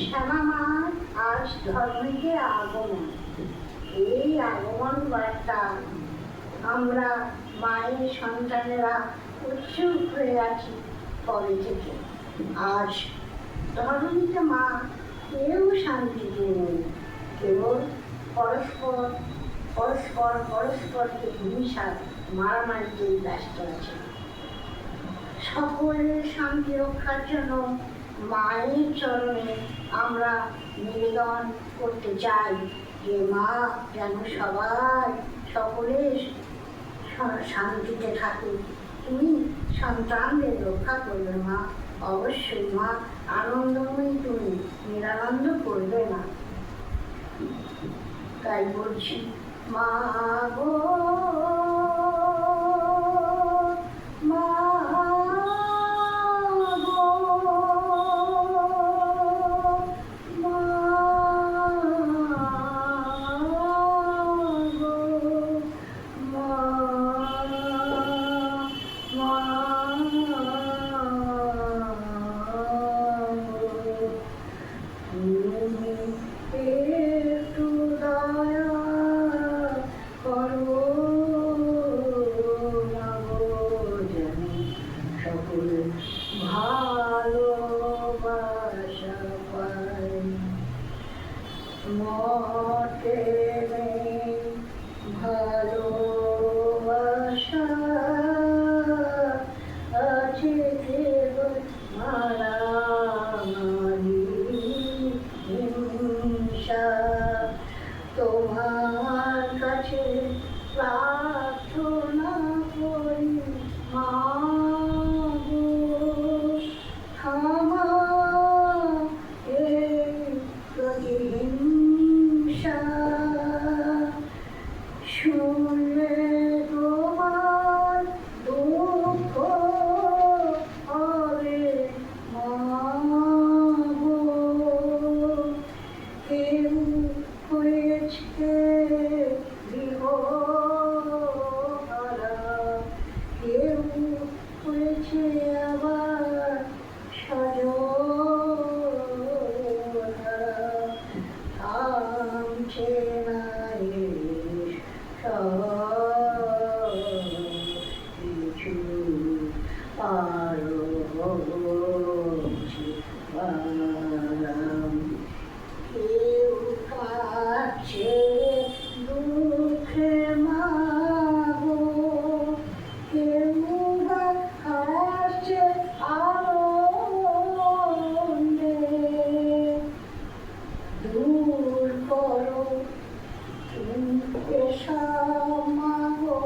শ্যামা মা আজ ধর্মীকে আগমন, এই আগমন বার্তা আমরা মায়ের সন্তানেরা উৎসুক হয়ে আছি কবে থেকে। আজ ধর্মীকে মা কেউ শান্তিতে নেই, কেবল পরস্পর পরস্পর পরস্পরকে হিংসা মারামারিতে ব্যস্ত আছে। সকলের শান্তি রক্ষার জন্য মায়ের চরণে আমরা নিবেদন করতে চাই যে মা যেন সবাই সকলের শান্তিতে থাকে। তুমি সন্তানদের রক্ষা করবে মা, অবশ্যই মা আনন্দময়ী, তুমি নিরানন্দ করবে না। তাই বলছি মা গো, ভালোবাসা পাই মতে নেই ভালোবাসা আছে কেবল মারামারি হিংসা। তোমার কাছে প্রার্থনা করি মা গো, থামাও এই প্রতিহিংসা। শুনলে তোমার দুঃখ হবে মা গো, কেউ হয়েছে গৃহহারা, কেউ হয়েছে আবার স্বজনহারা। থামছে না সব কিছু, আরো হচ্ছে বারাম। কেউ কাছে দুঃখে মা গো, কেউ বা হাসছে আনন্দে। দূর করো এসব মা গো,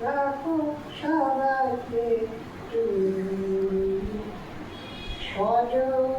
রাখো সবাইকে তুমি সজল